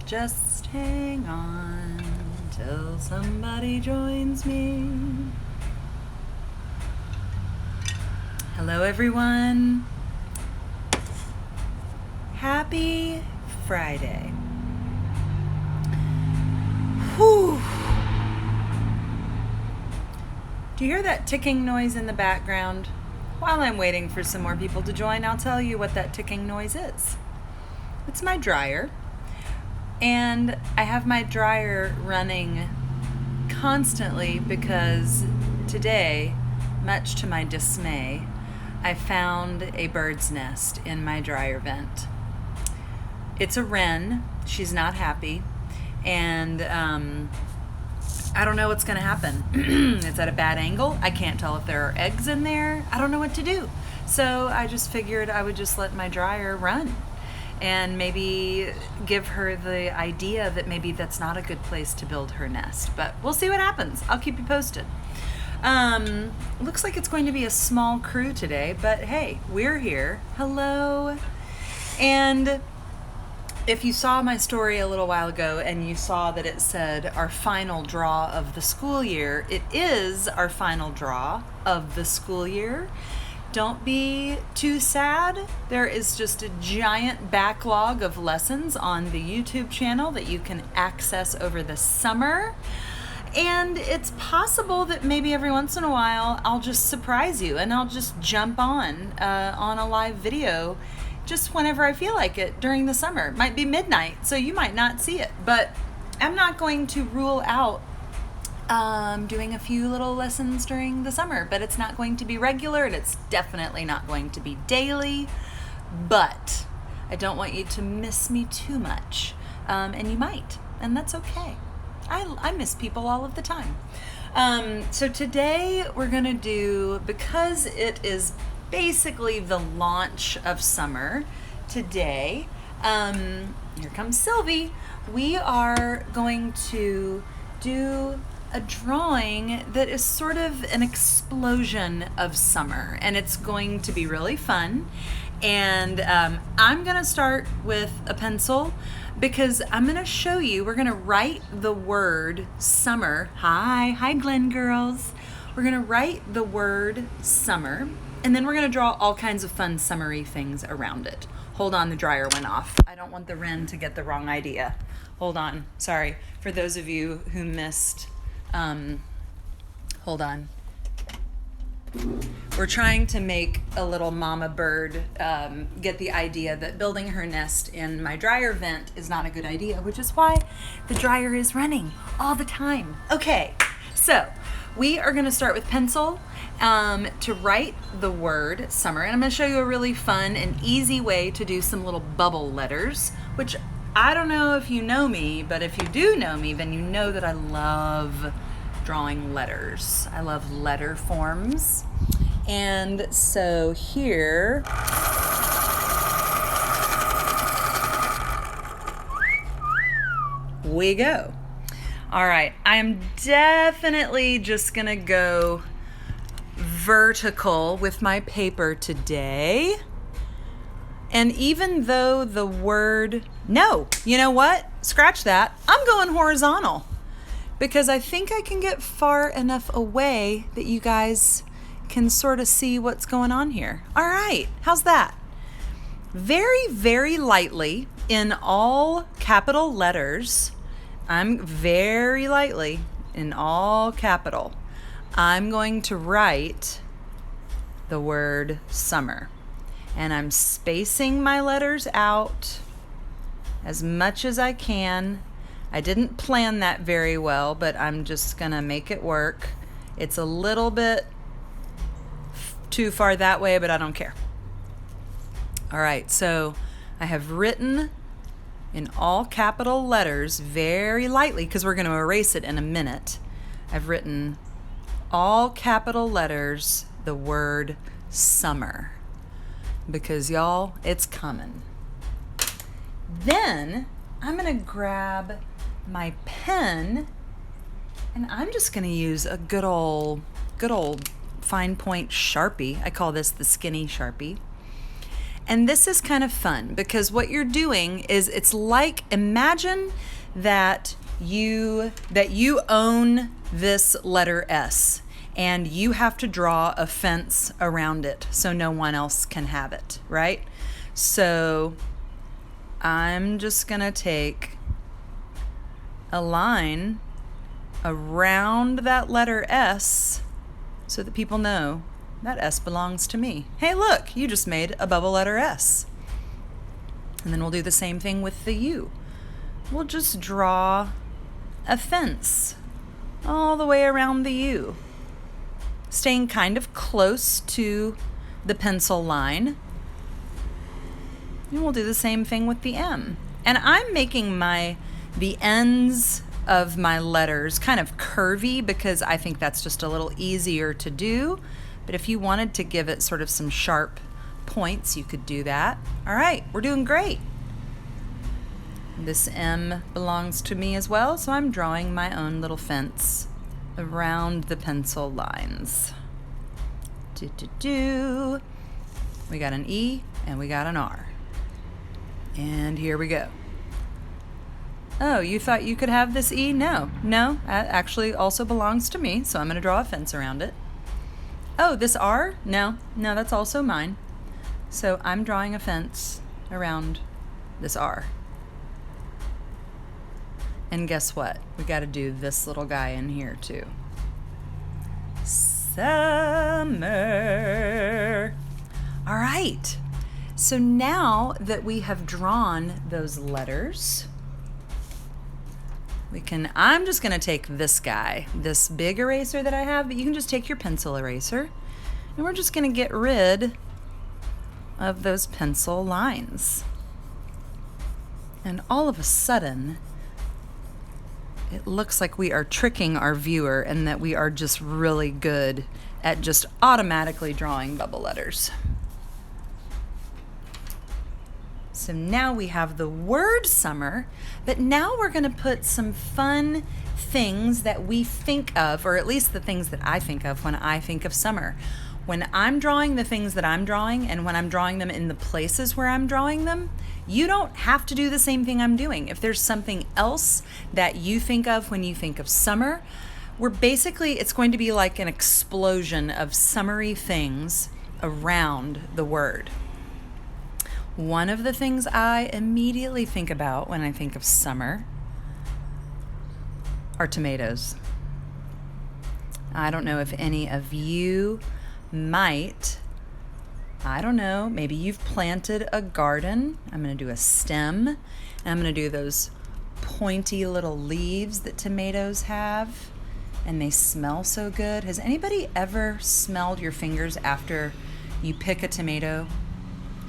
Just hang on till somebody joins me. Hello, everyone. Happy Friday. Whew. Do you hear that ticking noise in the background? While I'm waiting for some more people to join, I'll tell you what that ticking noise is. It's my dryer. And I have my dryer running constantly because today, much to my dismay, I found a bird's nest in my dryer vent. It's a wren. She's not happy. And I don't know what's going to happen. It's at a bad angle. I can't tell if there are eggs in there. I don't know what to do. So I just figured I would just let my dryer run and maybe give her the idea that maybe that's not a good place to build her nest. But we'll see what happens. I'll keep you posted. Looks like it's going to be a small crew today, but hey, we're here. Hello. And if you saw my story a little while ago and you saw that it said our final draw of the school year, it is our final draw of the school year. Don't be too sad. There is just a giant backlog of lessons on the YouTube channel that you can access over the summer. And it's possible that maybe every once in a while I'll just surprise you and I'll just jump on a live video just whenever I feel like it during the summer. It might be midnight, so you might not see it. But I'm not going to rule out doing a few little lessons during the summer, but it's not going to be regular and it's definitely not going to be daily, but I don't want you to miss me too much, and you might, and that's okay. I miss people all of the time. So today we're gonna do, because it is basically the launch of summer today, here comes Sylvie, we are going to do a drawing that is sort of an explosion of summer, and it's going to be really fun. And I'm gonna start with a pencil because I'm gonna show you, we're gonna write the word summer. Hi Glen girls. We're gonna write the word summer, and then we're gonna draw all kinds of fun summery things around it. Hold on, the dryer went off. I don't want the wren to get the wrong idea. Hold on, sorry. For those of you who missed, hold on. We're trying to make a little mama bird get the idea that building her nest in my dryer vent is not a good idea, which is why the dryer is running all the time. Okay, so we are gonna start with pencil to write the word summer, and I'm gonna show you a really fun and easy way to do some little bubble letters, which I don't know if you know me, but if you do know me, then you know that I love drawing letters. I love letter forms. And so here, we go. All right, I am definitely just gonna go vertical with my paper today. And even though the word, no, you know what? Scratch that. I'm going horizontal because I think I can get far enough away that you guys can sort of see what's going on here. All right, how's that? Very, very lightly in all capital letters, I'm very lightly in all capital, I'm going to write the word summer. And I'm spacing my letters out as much as I can. I didn't plan that very well, but I'm just gonna make it work. It's a little bit too far that way, but I don't care. All right, so I have written in all capital letters very lightly, because we're gonna erase it in a minute. I've written all capital letters the word summer. Because y'all, it's coming. Then I'm gonna grab my pen and I'm just gonna use a good old fine point Sharpie. I call this the skinny Sharpie. And this is kind of fun because what you're doing is it's like, imagine that you own this letter S and you have to draw a fence around it so no one else can have it, right? So I'm just going to take a line around that letter S so that people know that S belongs to me. Hey, look, you just made a bubble letter S. And then we'll do the same thing with the U. We'll just draw a fence all the way around the U, staying kind of close to the pencil line. And we'll do the same thing with the M. And I'm making the ends of my letters kind of curvy because I think that's just a little easier to do. But if you wanted to give it sort of some sharp points, you could do that. All right, we're doing great. This M belongs to me as well, so I'm drawing my own little fence around the pencil lines. We got an E and we got an R. And here we go. Oh, you thought you could have this E? No, that actually also belongs to me, so I'm going to draw a fence around it. Oh, this R? No, that's also mine. So I'm drawing a fence around this R. And guess what? We got to do this little guy in here too. Summer. All right. So now that we have drawn those letters, I'm just going to take this guy, this big eraser that I have, but you can just take your pencil eraser, and we're just going to get rid of those pencil lines. And all of a sudden, it looks like we are tricking our viewer and that we are just really good at just automatically drawing bubble letters. So now we have the word summer, but now we're going to put some fun things that we think of, or at least the things that I think of when I think of summer. When I'm drawing the things that I'm drawing and when I'm drawing them in the places where I'm drawing them, you don't have to do the same thing I'm doing. If there's something else that you think of when you think of summer, it's going to be like an explosion of summery things around the word. One of the things I immediately think about when I think of summer are tomatoes. I don't know if any of you might, maybe you've planted a garden. I'm going to do a stem, and I'm going to do those pointy little leaves that tomatoes have, and they smell so good. Has anybody ever smelled your fingers after you pick a tomato?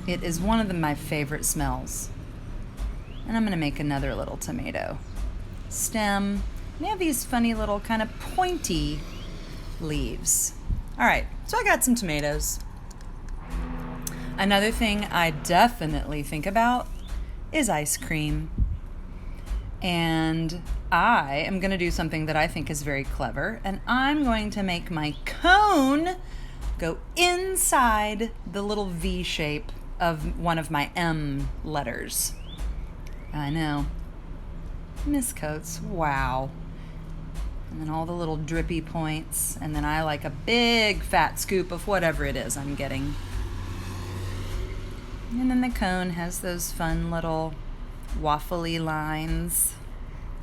It is one of my favorite smells. And I'm going to make another little tomato stem. They have these funny little kind of pointy leaves. All right, so I got some tomatoes. Another thing I definitely think about is ice cream. And I am going to do something that I think is very clever, and I'm going to make my cone go inside the little V shape of one of my M letters. I know. Miss Coates, wow. And then all the little drippy points, and then I like a big fat scoop of whatever it is I'm getting. And then the cone has those fun little waffly lines.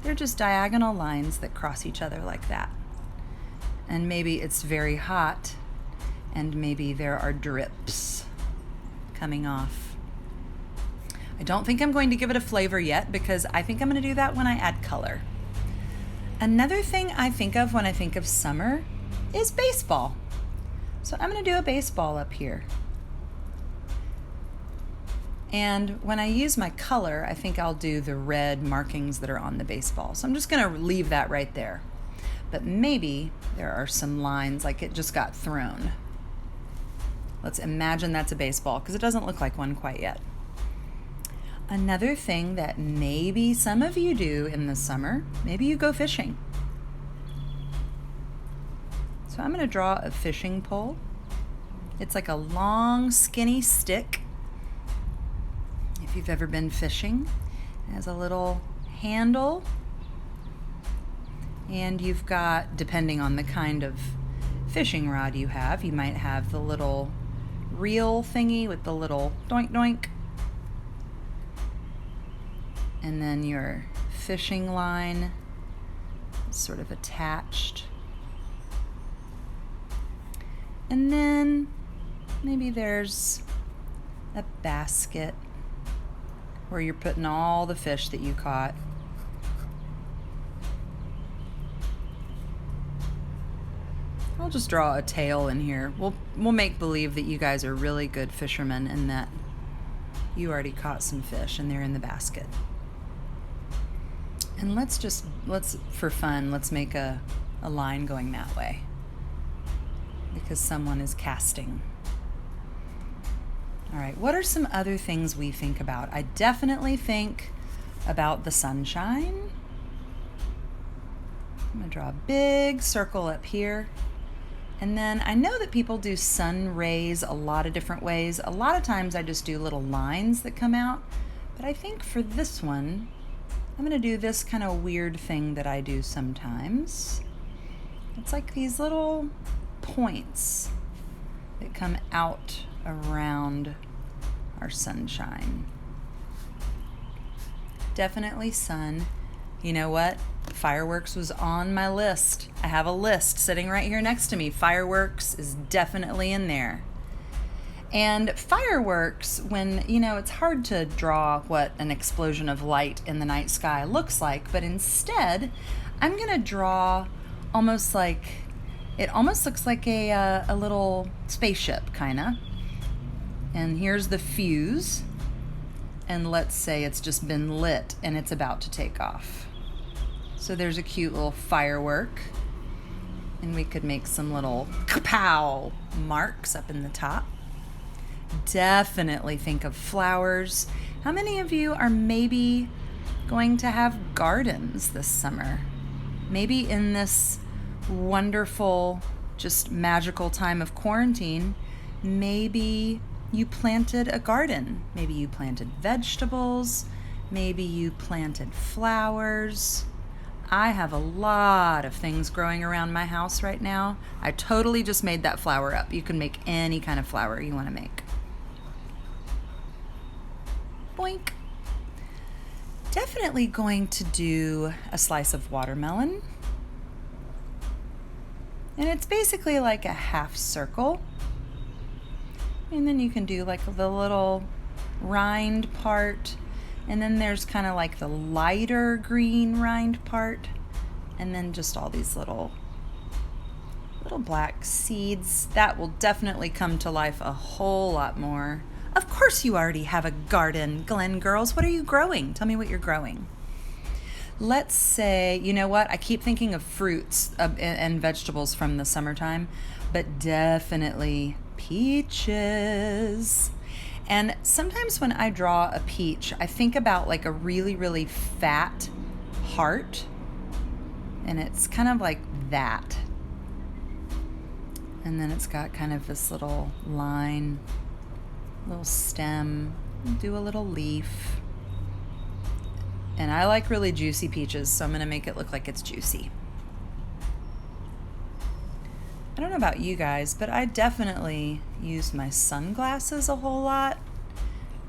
They're just diagonal lines that cross each other like that. And maybe it's very hot, and maybe there are drips coming off. I don't think I'm going to give it a flavor yet because I think I'm going to do that when I add color. Another thing I think of when I think of summer is baseball. So I'm going to do a baseball up here. And when I use my color, I think I'll do the red markings that are on the baseball. So I'm just going to leave that right there. But maybe there are some lines like it just got thrown. Let's imagine that's a baseball because it doesn't look like one quite yet. Another thing that maybe some of you do in the summer, maybe you go fishing. So I'm going to draw a fishing pole. It's like a long, skinny stick if you've ever been fishing. It has a little handle, and you've got, depending on the kind of fishing rod you have, you might have the little reel thingy with the little doink doink, and then your fishing line is sort of attached, and then maybe there's a basket where you're putting all the fish that you caught. I'll just draw a tail in here. We'll make believe that you guys are really good fishermen and that you already caught some fish and they're in the basket. And let's for fun, let's make a line going that way because someone is casting. All right, what are some other things we think about? I definitely think about the sunshine. I'm gonna draw a big circle up here. And then I know that people do sun rays a lot of different ways. A lot of times I just do little lines that come out. But I think for this one, I'm gonna do this kind of weird thing that I do sometimes. It's like these little points that come out around our sunshine. Definitely sun. You know what? Fireworks was on my list. I have a list sitting right here next to me. Fireworks is definitely in there. And fireworks, when, it's hard to draw what an explosion of light in the night sky looks like, but instead, I'm gonna draw it almost looks like a little spaceship, kinda. And here's the fuse. And let's say it's just been lit and it's about to take off. So there's a cute little firework. And we could make some little kapow marks up in the top. Definitely think of flowers. How many of you are maybe going to have gardens this summer? Maybe in this wonderful, just magical time of quarantine, maybe you planted a garden. Maybe you planted vegetables. Maybe you planted flowers. I have a lot of things growing around my house right now. I totally just made that flower up. You can make any kind of flower you want to make. Boink. Definitely going to do a slice of watermelon. And it's basically like a half circle. And then you can do like the little rind part. And then there's kind of like the lighter green rind part. And then just all these little black seeds. That will definitely come to life a whole lot more. Of course you already have a garden, Glen girls. What are you growing? Tell me what you're growing. Let's say, you know what? I keep thinking of fruits and vegetables from the summertime, but definitely peaches. And sometimes when I draw a peach, I think about like a really, really fat heart. And it's kind of like that. And then it's got kind of this little line, little stem, do a little leaf. And I like really juicy peaches, so I'm gonna make it look like it's juicy. I don't know about you guys, but I definitely use my sunglasses a whole lot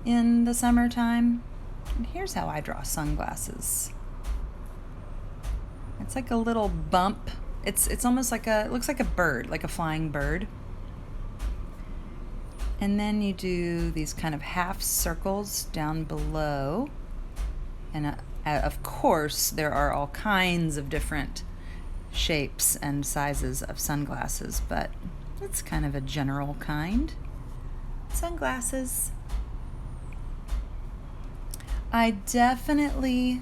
in the summertime. And here's how I draw sunglasses. It's like a little bump. It's almost like it looks like a bird, like a flying bird. And then you do these kind of half circles down below. And of course, there are all kinds of different shapes and sizes of sunglasses, but it's kind of a general kind. Sunglasses. I definitely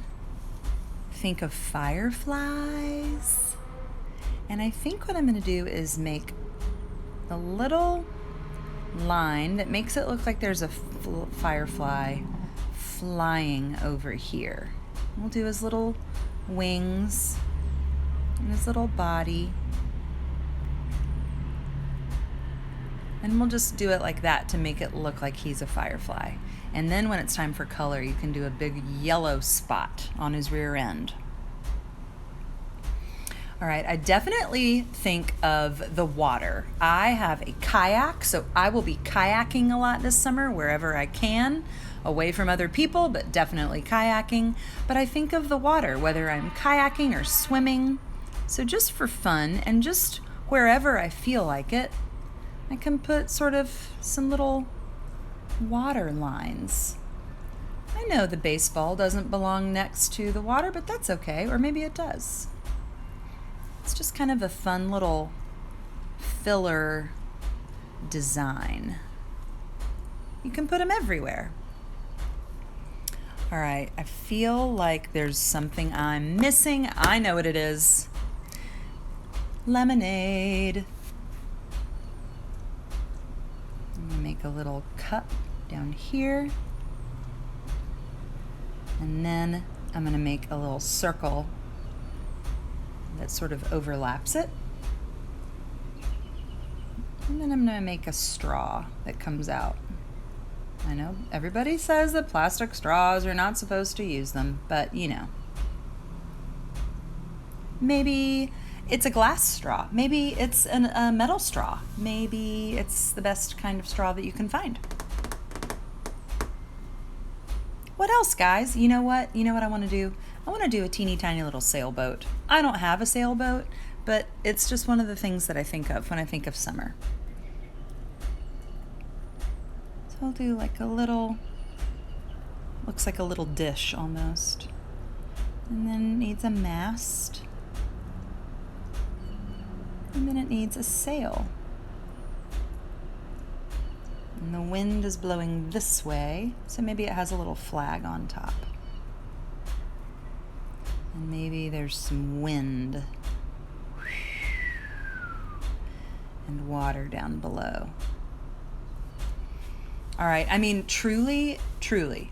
think of fireflies. And I think what I'm going to do is make a little line that makes it look like there's a firefly flying over here. We'll do his little wings and his little body. And we'll just do it like that to make it look like he's a firefly. And then when it's time for color, you can do a big yellow spot on his rear end. All right, I definitely think of the water. I have a kayak, so I will be kayaking a lot this summer wherever I can, away from other people, but definitely kayaking. But I think of the water, whether I'm kayaking or swimming. So just for fun and just wherever I feel like it, I can put sort of some little water lines. I know the baseball doesn't belong next to the water, but that's okay, or maybe it does. It's just kind of a fun little filler design. You can put them everywhere. All right, I feel like there's something I'm missing. I know what it is. Lemonade. I'm gonna make a little cup down here. And then I'm gonna make a little circle that sort of overlaps it. And then I'm gonna make a straw that comes out. I know everybody says that plastic straws are not supposed to use them, but you know. Maybe it's a glass straw. Maybe it's a metal straw. Maybe it's the best kind of straw that you can find. What else, guys? You know what? You know what I want to do? I want to do a teeny tiny little sailboat. I don't have a sailboat, but it's just one of the things that I think of when I think of summer. So I'll do like a little, looks like a little dish almost. And then it needs a mast. And then it needs a sail. And the wind is blowing this way, so maybe it has a little flag on top. And maybe there's some wind and water down below. All right, I mean, truly,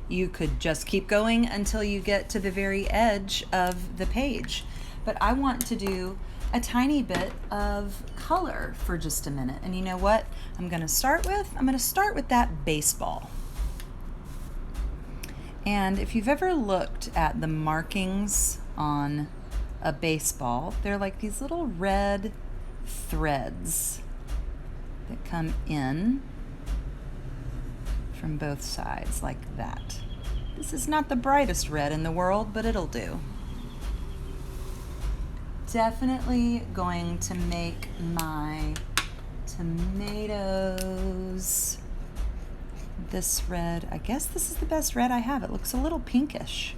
you could just keep going until you get to the very edge of the page. But I want to do a tiny bit of color for just a minute. And you know what I'm gonna start with? I'm gonna start with that baseball. And if you've ever looked at the markings on a baseball, they're like these little red threads that come in from both sides like that. This is not the brightest red in the world, but it'll do. Definitely going to make my tomatoes this red. I guess this is the best red I have. It looks a little pinkish.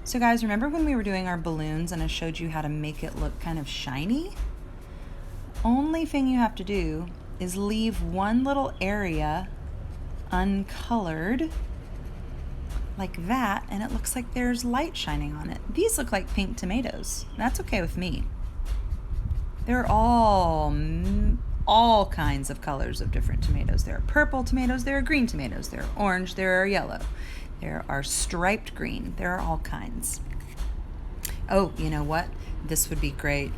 So guys, remember when we were doing our balloons and I showed you how to make it look kind of shiny? Only thing you have to do is leave one little area uncolored like that, and it looks like there's light shining on it. These look like pink tomatoes. That's okay with me. They're all kinds of colors of different tomatoes. There are purple tomatoes, there are green tomatoes, there are orange, there are yellow, there are striped green, there are all kinds. Oh, you know what? This would be great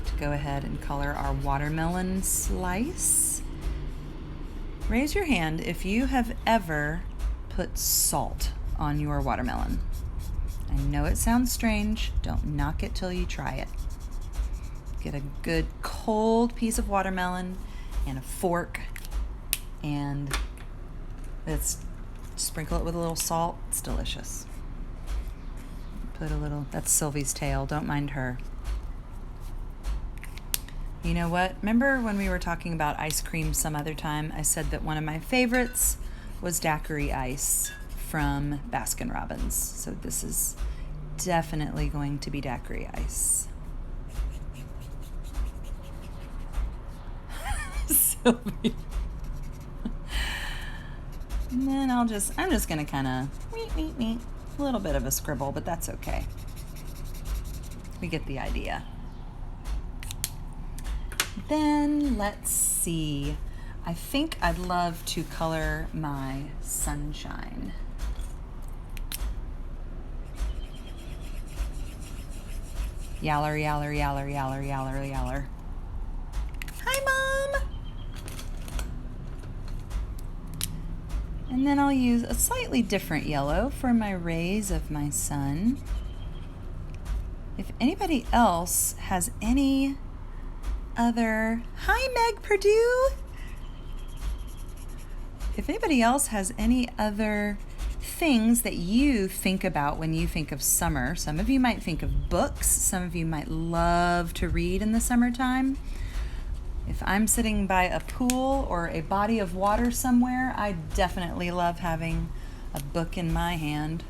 to go ahead and color our watermelon slice. Raise your hand if you have ever put salt on your watermelon. I know it sounds strange. Don't knock it till you try it. Get a good cold piece of watermelon and a fork, and let's sprinkle it with a little salt. It's delicious. Put a little, that's Sylvie's tail, don't mind her. You know what? Remember when we were talking about ice cream some other time, I said that one of my favorites was daiquiri ice from Baskin Robbins. So this is definitely going to be daiquiri ice. Sylvie. And then I'm just gonna kind of a little bit of a scribble, but that's okay. We get the idea. Then let's see. I think I'd love to color my sunshine. Yaller, yaller, yaller, yaller, yaller, yaller. Hi, Mom. And then I'll use a slightly different yellow for my rays of my sun. If anybody else has any other... Hi, Meg Purdue! If anybody else has any other things that you think about when you think of summer, some of you might think of books, some of you might love to read in the summertime. If I'm sitting by a pool or a body of water somewhere, I definitely love having a book in my hand.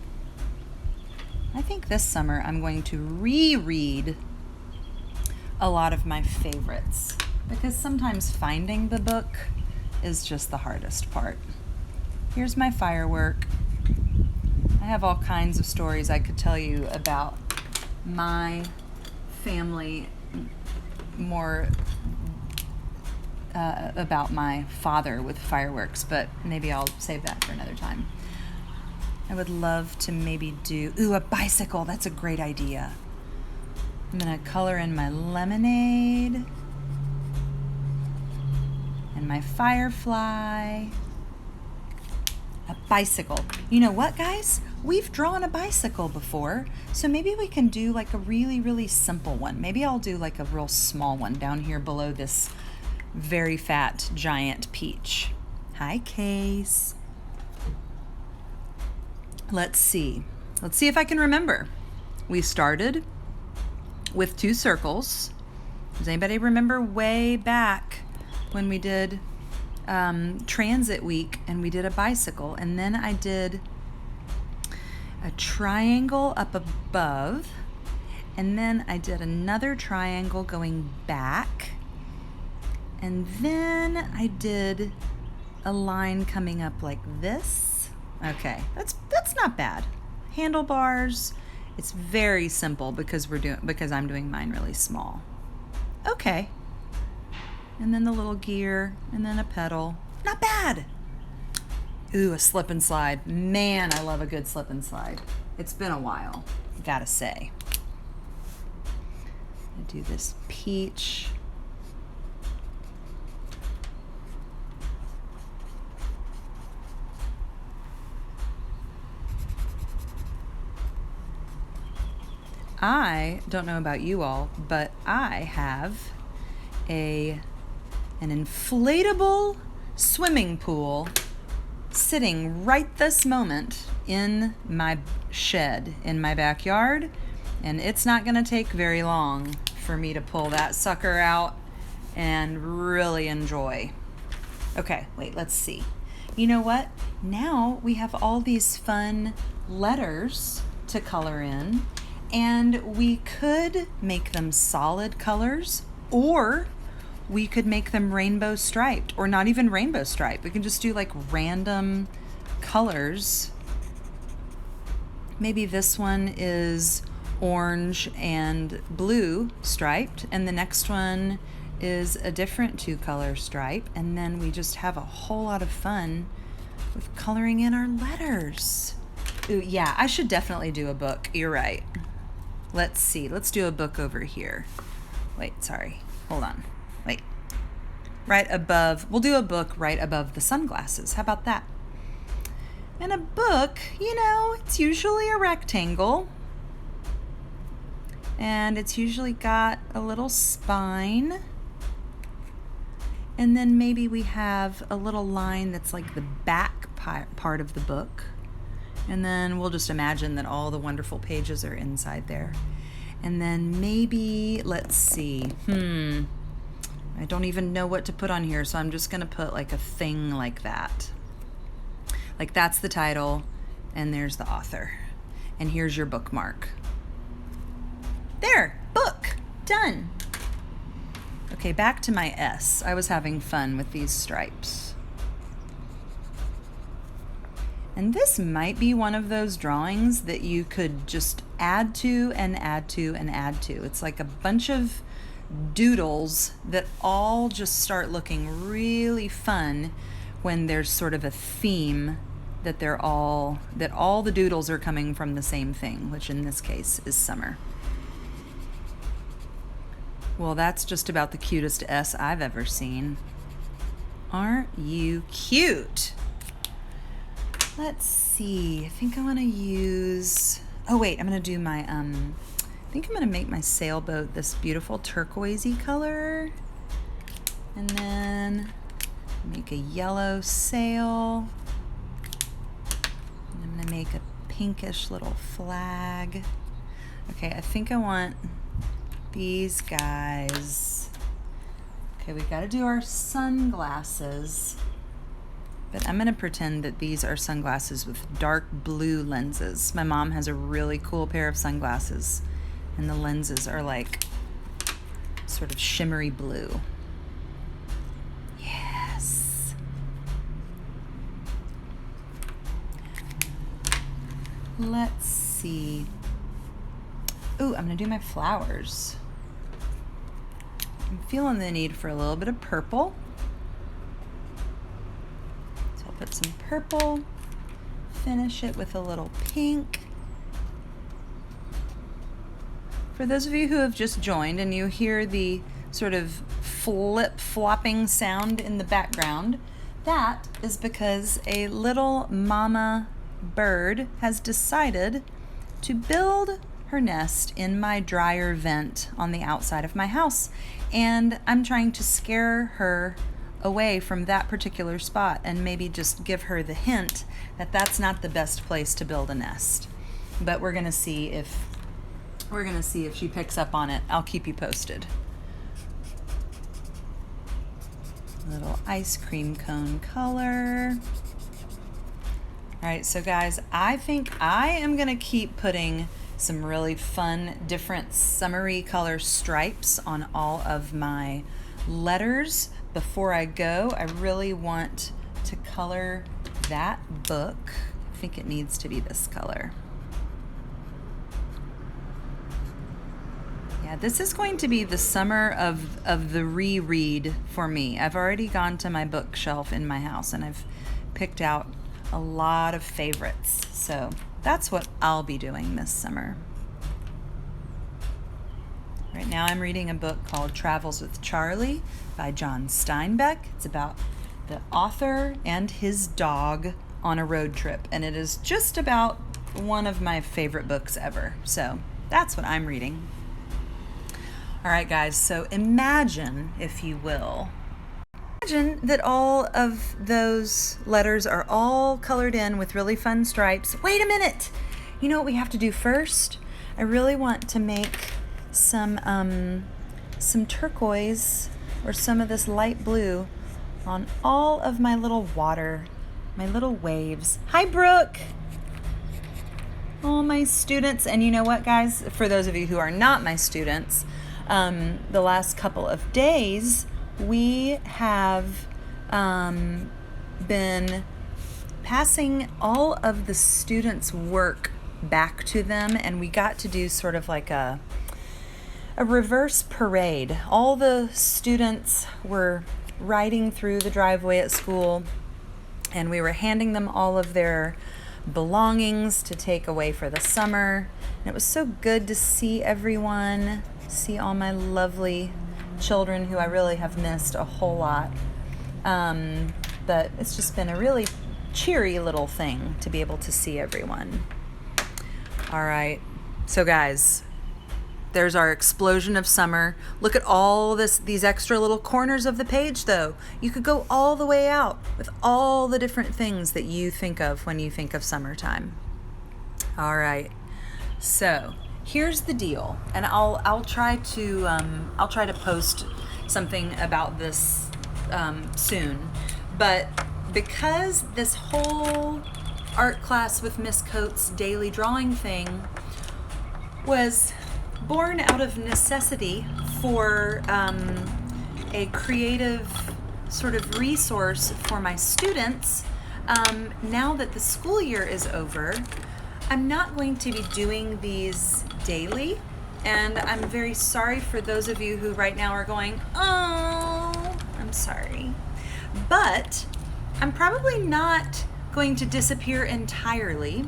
I think this summer I'm going to reread a lot of my favorites because sometimes finding the book is just the hardest part. Here's my firework. I have all kinds of stories I could tell you about my family, more about my father with fireworks, but maybe I'll save that for another time. I would love to maybe do, a bicycle. That's a great idea. I'm gonna color in my lemonade and my firefly. A bicycle. You know what, guys? We've drawn a bicycle before, so maybe we can do like a really, really simple one. Maybe I'll do like a real small one down here below this very fat giant peach. Hi, Case. Let's see if I can remember. We started with 2 circles. Does anybody remember way back when we did transit week and we did a bicycle, and then I did a triangle up above, and then I did another triangle going back, and then I did a line coming up like this. Okay, that's not bad. Handlebars. It's very simple because I'm doing mine really small. Okay. And then the little gear, and then a pedal. Not bad. Ooh, a slip and slide. Man, I love a good slip and slide. It's been a while, gotta say. I do this peach. I don't know about you all, but I have an inflatable swimming pool sitting right this moment in my shed in my backyard, and it's not going to take very long for me to pull that sucker out and really enjoy. Okay, wait, let's see. You know what? Now we have all these fun letters to color in, and we could make them solid colors, or we could make them rainbow striped, or not even rainbow striped. We can just do like random colors. Maybe this one is orange and blue striped, and the next one is a different 2-color stripe, and then we just have a whole lot of fun with coloring in our letters. Ooh, yeah, I should definitely do a book. You're right. Let's see. Let's do a book over here. Wait, sorry. Hold on. Wait. Right above, we'll do a book right above the sunglasses. How about that? And a book, you know, it's usually a rectangle. And it's usually got a little spine. And then maybe we have a little line that's like the back part of the book. And then we'll just imagine that all the wonderful pages are inside there. And then maybe, let's see, I don't even know what to put on here, so I'm just gonna put like a thing like that. Like that's the title, and there's the author. And here's your bookmark. There, book, done. Okay, back to my S. I was having fun with these stripes. And this might be one of those drawings that you could just add to and add to and add to. It's like a bunch of doodles that all just start looking really fun when there's sort of a theme that all the doodles are coming from the same thing, which in this case is summer. Well, that's just about the cutest S I've ever seen. Aren't you cute? Let's see, I think I want to use, oh wait, I'm going to do my, I think I'm going to make my sailboat this beautiful turquoisey color. And then make a yellow sail. And I'm going to make a pinkish little flag. Okay, I think I want these guys. Okay, we got to do our sunglasses. But I'm going to pretend that these are sunglasses with dark blue lenses. My mom has a really cool pair of sunglasses, and the lenses are like sort of shimmery blue. Yes. Let's see. Ooh, I'm going to do my flowers. I'm feeling the need for a little bit of purple. Put some purple, finish it with a little pink. For those of you who have just joined and you hear the sort of flip-flopping sound in the background, that is because a little mama bird has decided to build her nest in my dryer vent on the outside of my house. And I'm trying to scare her away from that particular spot and maybe just give her the hint that that's not the best place to build a nest. But we're gonna see if she picks up on it. I'll keep you posted. Little ice cream cone color. All right, so guys, I think I am gonna keep putting some really fun, different summery color stripes on all of my letters. Before I go, I really want to color that book. I think it needs to be this color. Yeah, this is going to be the summer of the reread for me. I've already gone to my bookshelf in my house and I've picked out a lot of favorites. So that's what I'll be doing this summer. Right now I'm reading a book called Travels with Charlie by John Steinbeck. It's about the author and his dog on a road trip, and it is just about one of my favorite books ever. So that's what I'm reading. All right, guys, so imagine, if you will, imagine that all of those letters are all colored in with really fun stripes. Wait a minute! You know what we have to do first? I really want to make some turquoise or some of this light blue on all of my little water, my little waves. Hi, Brooke. All my students. And you know what, guys? For those of you who are not my students, the last couple of days, we have been passing all of the students' work back to them, and we got to do sort of like a reverse parade. All the students were riding through the driveway at school, and we were handing them all of their belongings to take away for the summer. And it was so good to see everyone, see all my lovely children who I really have missed a whole lot. But it's just been a really cheery little thing to be able to see everyone. All right, so guys, there's our explosion of summer. Look at all these extra little corners of the page, though. You could go all the way out with all the different things that you think of when you think of summertime. All right, so here's the deal, and I'll try to post something about this soon. But because this whole art class with Miss Coates daily drawing thing was born out of necessity for a creative sort of resource for my students, now that the school year is over, I'm not going to be doing these daily, and I'm very sorry for those of you who right now are going, oh, I'm sorry. But I'm probably not going to disappear entirely.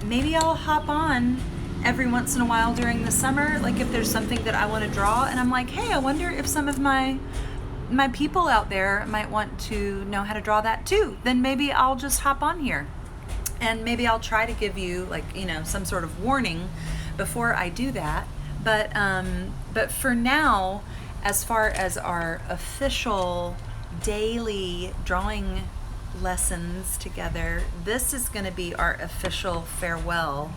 Maybe I'll hop on every once in a while during the summer, like if there's something that I want to draw and I'm like, hey, I wonder if some of my my people out there might want to know how to draw that too. Then maybe I'll just hop on here, and maybe I'll try to give you some sort of warning before I do that. But for now, as far as our official daily drawing lessons together, this is going to be our official farewell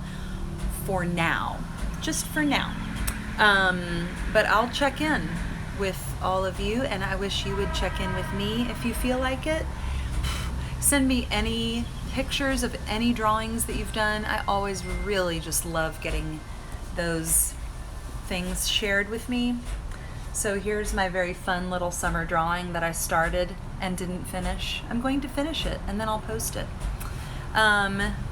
for now, just for now. But I'll check in with all of you, and I wish you would check in with me if you feel like it. Send me any pictures of any drawings that you've done. I always really just love getting those things shared with me. So here's my very fun little summer drawing that I started and didn't finish. I'm going to finish it and then I'll post it.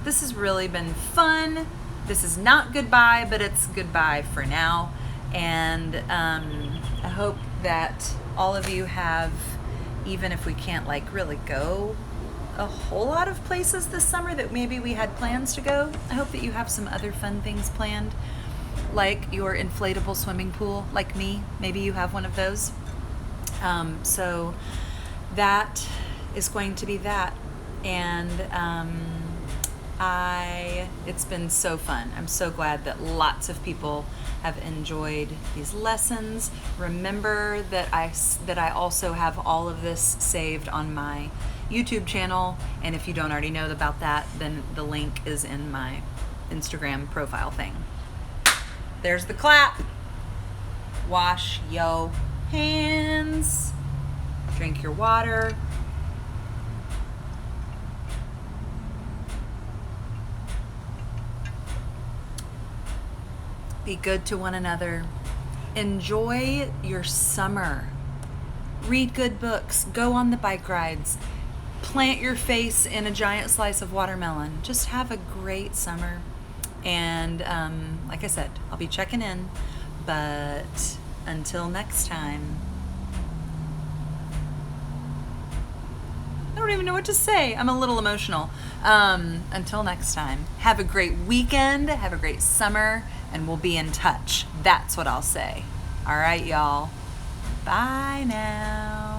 This has really been fun. This is not goodbye, but it's goodbye for now. And I hope that all of you have, even if we can't really go a whole lot of places this summer that maybe we had plans to go, I hope that you have some other fun things planned, like your inflatable swimming pool, like me. Maybe you have one of those. So that is going to be that. And it's been so fun. I'm so glad that lots of people have enjoyed these lessons. Remember that I also have all of this saved on my YouTube channel, and if you don't already know about that, then the link is in my Instagram profile thing. There's the clap. Wash your hands. Drink your water. Be good to one another. Enjoy your summer. Read good books. Go on the bike rides. Plant your face in a giant slice of watermelon. Just have a great summer. And like I said, I'll be checking in. But until next time, I don't even know what to say. I'm a little emotional. Until next time, have a great weekend. Have a great summer. And we'll be in touch. That's what I'll say. All right, y'all. Bye now.